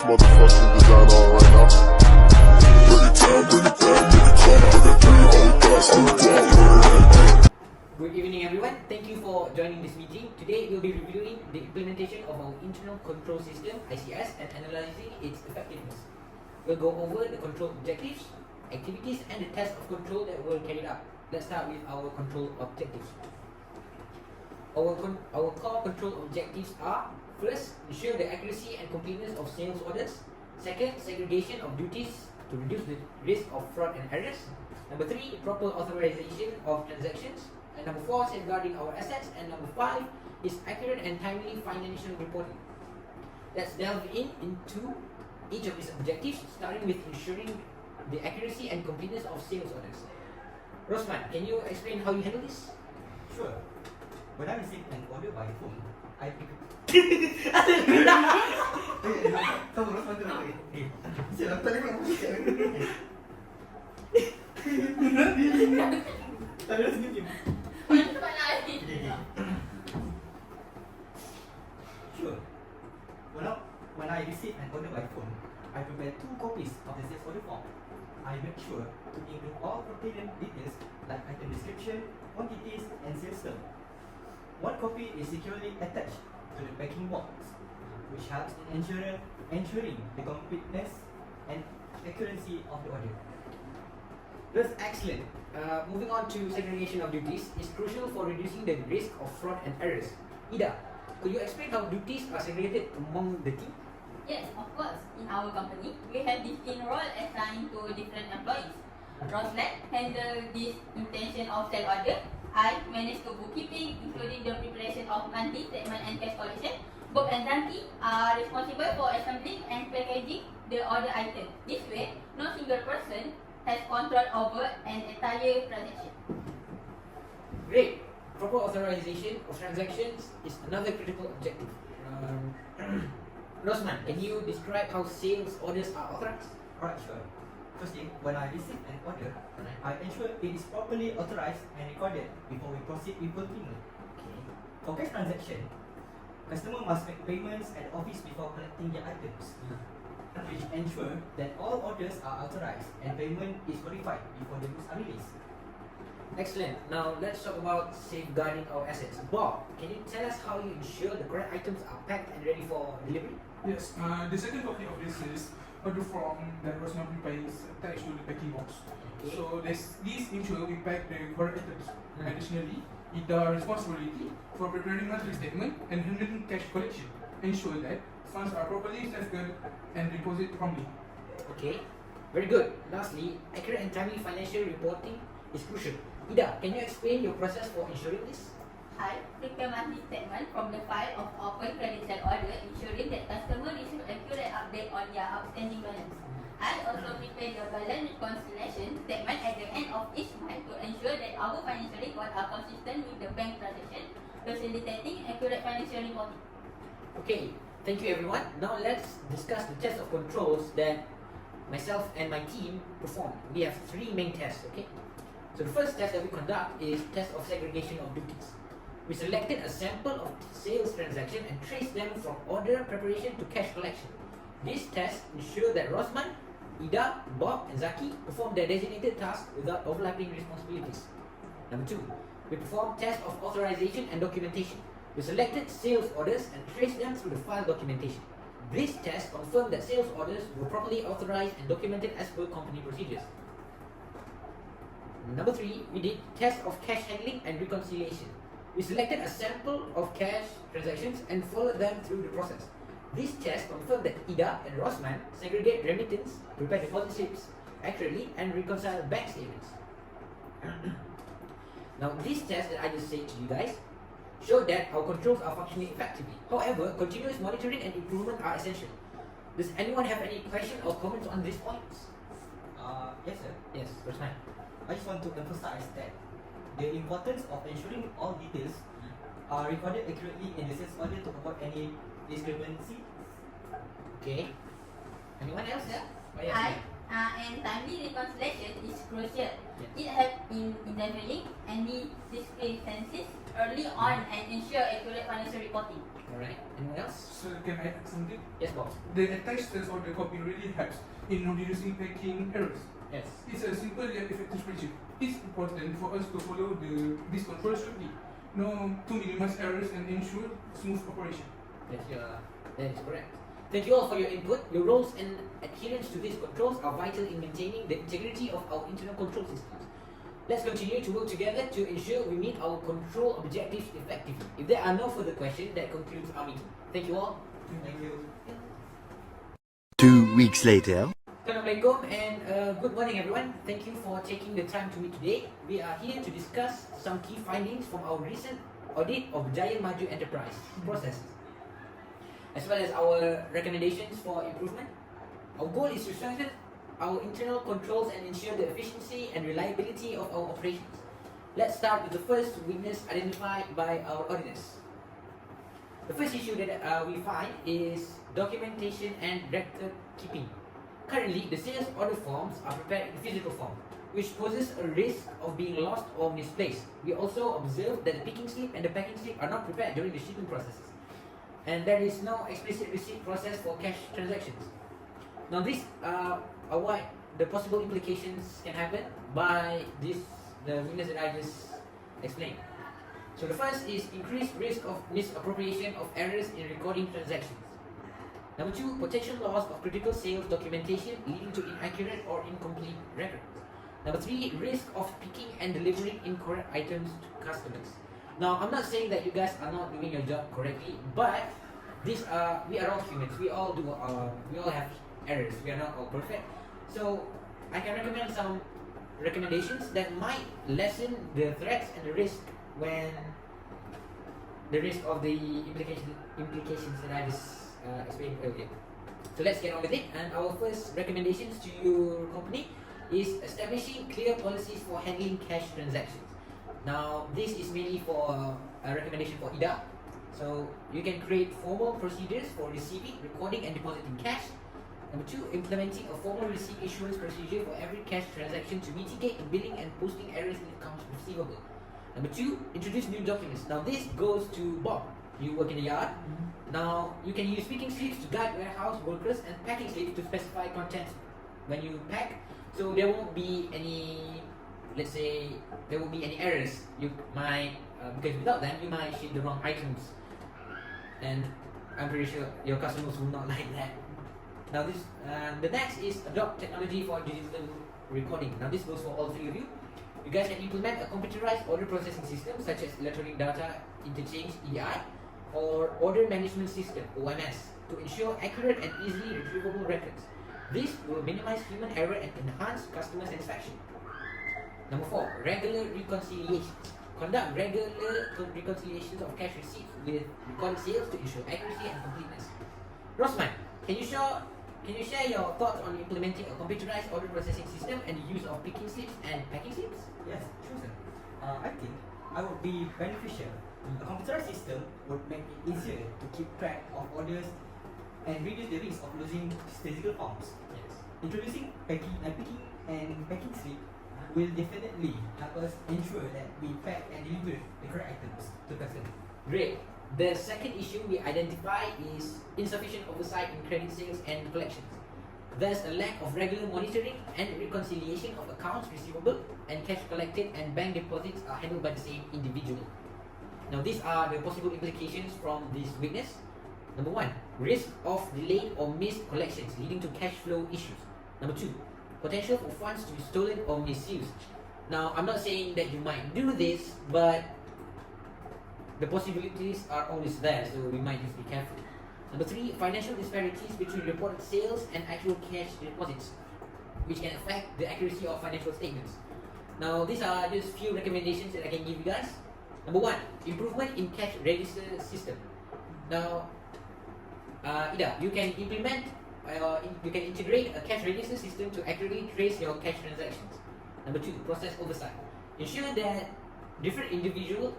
motherfucking design on right now. Bring it down, bring it down, make it come, bring it down, hold that, hold that. Good evening everyone, thank you for joining this meeting. Today we'll be reviewing the implementation of our internal control system, ICS, and analyzing its effectiveness. We'll go over the control objectives, activities, and the test of control that were carried out. Let's start with our control objectives. Our core control objectives are: first, ensure the accuracy and completeness of sales orders. Second, segregation of duties to reduce the risk of fraud and errors. Number 3, proper authorization of transactions. And number 4, safeguarding our assets. And number 5 is accurate and timely financial reporting. Let's delve into each of these objectives, starting with ensuring the accuracy and completeness of sales orders. Rosman, can you explain how you handle this? Sure. When I receive an order by phone, I pick Kamu harus bantu aku. Siapa tadi kamu cakap? Tadi harus gini. Sure. When I receive an order by phone, I prepare 2 copies of the sales order form. I make sure to include all pertinent details like item description, quantities, and sales term. 1 copy is securely attached to the packing box, which helps in ensuring the completeness and accuracy of the order. That's excellent. Moving on to segregation of duties is crucial for reducing the risk of fraud and errors. Ida, could you explain how duties are segregated among the team? Yes, of course. In our company, we have distinct roles assigned to different employees. Roslet handles this intention of sale order. I manage the bookkeeping, including the preparation of monthly statement and cash collection. Bob and Zanti are responsible for assembling and packaging the order item. This way, no single person has control over an entire transaction. Great. Proper authorization of transactions is another critical objective. Rosman, can you describe how sales orders are authorized? Alright, sure. Firstly, when I receive an order, I ensure it is properly authorized and recorded before we proceed with fulfillment. For cash transaction, customer must make payments at the office before collecting their items, which ensure that all orders are authorized and payment is verified before the goods are released. Excellent. Now let's talk about safeguarding our assets. Bob, can you tell us how you ensure the correct items are packed and ready for delivery? Yes, the second copy of this is order form that was not prepared is attached to the packing box. Okay. So this ensure we pack the correct items. Additionally, it the responsibility for preparing monthly statement and handling cash collection. Ensure that funds are properly safeguarded and deposited promptly. Okay, very good. Lastly, accurate and timely financial reporting is crucial. Ida, can you explain your process for ensuring this? I prepare monthly statement from the file of open credit sale order, ensuring that customer receive accurate update on their outstanding balance. I also prepare the balance reconciliation statement at the end of each month to ensure that our financial records are consistent with the bank transaction, facilitating accurate financial reporting. Okay, thank you everyone. Now let's discuss the test of controls that myself and my team performed. We have 3 main tests, okay? So the first test that we conduct is test of segregation of duties. We selected a sample of sales transactions and traced them from order preparation to cash collection. This test ensured that Rosman, Ida, Bob, and Zaki performed their designated tasks without overlapping responsibilities. Number 2, we performed tests of authorization and documentation. We selected sales orders and traced them through the file documentation. This test confirmed that sales orders were properly authorized and documented as per company procedures. Number 3, we did test of cash handling and reconciliation. We selected a sample of cash transactions and followed them through the process. This test confirmed that Ida and Rosman segregate remittance, prepare deposit slips accurately, and reconcile bank statements. Now, this test that I just said to you guys showed that our controls are functioning effectively. However, continuous monitoring and improvement are essential. Does anyone have any questions or comments on these points? Yes, sir. Yes, Rosman. I just want to emphasize that the importance of ensuring all details are recorded accurately in the sales order to avoid any discrepancy. Okay. Anyone else? Yeah. Oh, yes, I ma'am. And timely reconciliation is crucial. Yes. It helps in identifying any discrepancies early on and ensure accurate financial reporting. Alright, anyone else? So can I add something? Yes, Bob. The attached test of the copy really helps in reducing packing errors. Yes. It's a simple yet effective spreadsheet. It's important for us to follow this control strictly, to minimize errors and ensure smooth operation. That is correct. Thank you all for your input. Your roles and adherence to these controls are vital in maintaining the integrity of our internal control systems. Let's continue to work together to ensure we meet our control objectives effectively. If there are no further questions, that concludes our meeting. Thank you all. Thank you. 2 weeks later. Assalamualaikum and good morning everyone. Thank you for taking the time to meet today. We are here to discuss some key findings from our recent audit of Jaya Maju Enterprise processes, as well as our recommendations for improvement. Our goal is to strengthen our internal controls and ensure the efficiency and reliability of our operations. Let's start with the first weakness identified by our auditors. The first issue that we find is documentation and record keeping. Currently, the sales order forms are prepared in physical form, which poses a risk of being lost or misplaced. We also observe that the picking slip and the packing slip are not prepared during the shipping processes, and there is no explicit receipt process for cash transactions. Now, these are what the possible implications can happen by the weakness that I just explained. So the first is increased risk of misappropriation of errors in recording transactions. Number 2, potential loss of critical sales documentation leading to inaccurate or incomplete records. Number 3, risk of picking and delivering incorrect items to customers. Now, I'm not saying that you guys are not doing your job correctly, but we are all humans. We all have errors. We are not all perfect. So, I can recommend some recommendations that might lessen the threats and the risk of the implications that I just explained earlier. So let's get on with it. And our first recommendations to your company is establishing clear policies for handling cash transactions. Now, this is mainly for a recommendation for IDA. So you can create formal procedures for receiving, recording, and depositing cash. Number 2, implementing a formal receipt issuance procedure for every cash transaction to mitigate billing and posting errors in accounts receivable. Number 2, introduce new documents. Now this goes to Bob. You work in the yard. Now you can use picking slips to guide warehouse workers and packing slips to specify contents when you pack. So there won't be any, let's say, errors. You might, because without them, you might ship the wrong items, and I'm pretty sure your customers will not like that. Now the next is adopt technology for digital recording. Now this goes for all three of you. You guys can implement a computerized order processing system such as electronic data interchange (EDI) or order management system (OMS) to ensure accurate and easily retrievable records. This will minimize human error and enhance customer satisfaction. Number 4, regular reconciliations. Conduct regular reconciliations of cash receipts with recorded sales to ensure accuracy and completeness. Rosman, can you share your thoughts on implementing a computerized order processing system and the use of picking slips and packing slips? Yes, sure, sir. I think I would be beneficial. A computerized system would make it easier to keep track of orders and reduce the risk of losing physical forms. Yes. Introducing picking and packing slip will definitely help us ensure that we pack and deliver the correct items to customers. Great. The second issue we identify is insufficient oversight in credit sales and collections. There's a lack of regular monitoring and reconciliation of accounts receivable, and cash collected and bank deposits are handled by the same individual. Now these are the possible implications from this weakness. Number 1, risk of delayed or missed collections leading to cash flow issues. Number 2, potential for funds to be stolen or misused. Now I'm not saying that you might do this, but the possibilities are always there, so we might just be careful. Number 3, financial disparities between reported sales and actual cash deposits, which can affect the accuracy of financial statements. Now these are just few recommendations that I can give you guys. Number 1, improvement in cash register system. Now, Ida, you can integrate a cash register system to accurately trace your cash transactions. Number 2, process oversight. Ensure that different individuals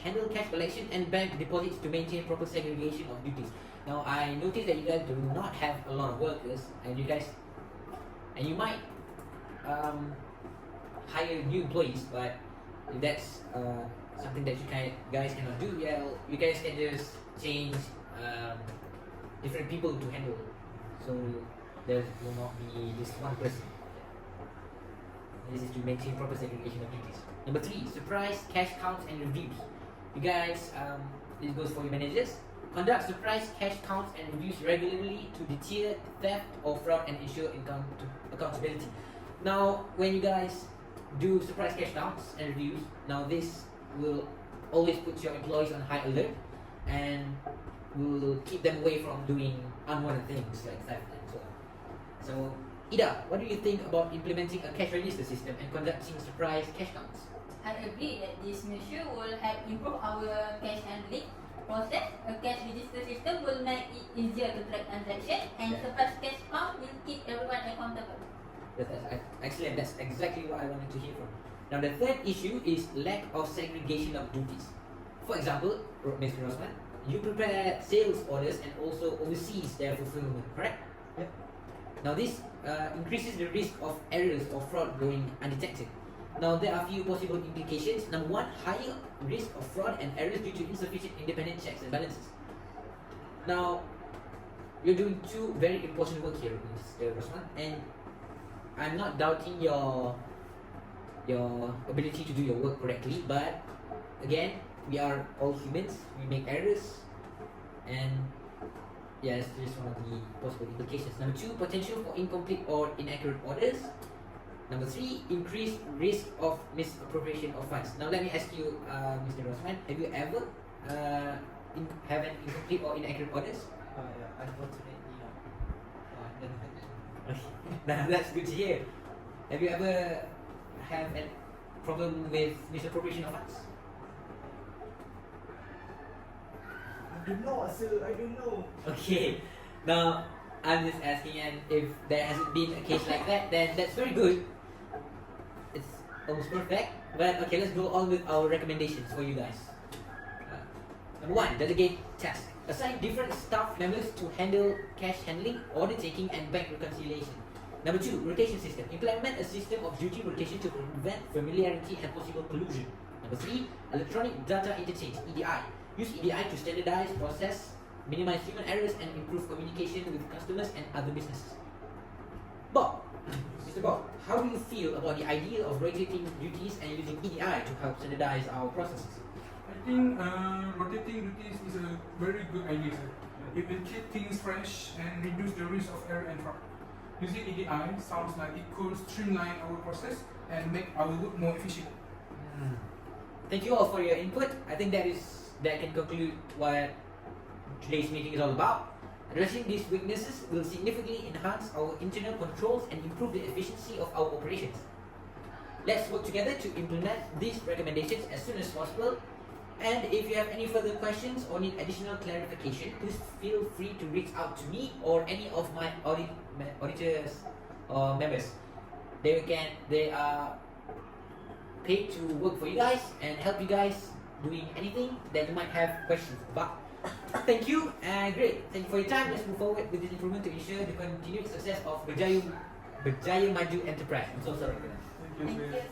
handle cash collection and bank deposits to maintain proper segregation of duties. Now, I noticed that you guys do not have a lot of workers, and you guys and you might hire new employees, but if that's something that guys cannot do, well, you guys can just change different people to handle, so there will not be this one person. This is to maintain proper segregation of duties. Number 3, surprise cash counts and reviews. You guys, this goes for your managers. Conduct surprise cash counts and reviews regularly to deter theft or fraud and ensure accountability. Now, when you guys do surprise cash counts and reviews, now this will always put your employees on high alert and will keep them away from doing unwanted things like theft and so on. So, Ida, what do you think about implementing a cash register system and conducting surprise cash counts? I agree that this measure will help improve our cash handling process. A cash register system will make it easier to track transactions, and surprise cash count will keep everyone accountable. That's excellent. That's exactly what I wanted to hear from. Now, the third issue is lack of segregation of duties. For example, Mr. Rosman, you prepare sales orders and also oversees their fulfillment, correct? Yep. Now, this increases the risk of errors or fraud going undetected. Now, there are few possible implications. Number 1, higher risk of fraud and errors due to insufficient independent checks and balances. Now, you're doing 2 very important work here, Mr. Rosman, and I'm not doubting your ability to do your work correctly, but again, we are all humans, we make errors, and yes, this is one of the possible implications. Number 2, potential for incomplete or inaccurate orders. Number 3, increased risk of misappropriation of funds. Now let me ask you, Mr. Rosman, have you ever have an incomplete or inaccurate orders? Yeah, unfortunately, no. Now that's good to hear. Have you ever have a problem with misappropriation of funds? I don't know, sir. I don't know. Okay, now I'm just asking, and if there hasn't been a case like that, then that's very good. It's almost perfect. But okay, let's go on with our recommendations for you guys. Number 1, delegate task. Assign different staff members to handle cash handling, order taking, and bank reconciliation. Number 2, rotation system. Implement a system of duty rotation to prevent familiarity and possible collusion. Number 3, electronic data interchange, EDI. Use EDI to standardize process, minimize human errors, and improve communication with customers and other businesses. Bob, Mr. Bob, how do you feel about the idea of rotating duties and using EDI to help standardize our processes? I think rotating duties is a very good idea, sir. It will keep things fresh and reduce the risk of error and fraud. Using EDI sounds like it could streamline our process and make our work more efficient. Thank you all for your input. I think that can conclude what today's meeting is all about. Addressing these weaknesses will significantly enhance our internal controls and improve the efficiency of our operations. Let's work together to implement these recommendations as soon as possible. And if you have any further questions or need additional clarification, please feel free to reach out to me or any of my auditors or members. They are paid to work for you guys and help you guys doing anything that you might have questions about. Thank you and great. Thank you for your time. Let's move forward with this improvement to ensure the continued success of Berjaya Maju Enterprise. I'm so sorry for that. Thank you, Thank sir. you, sir.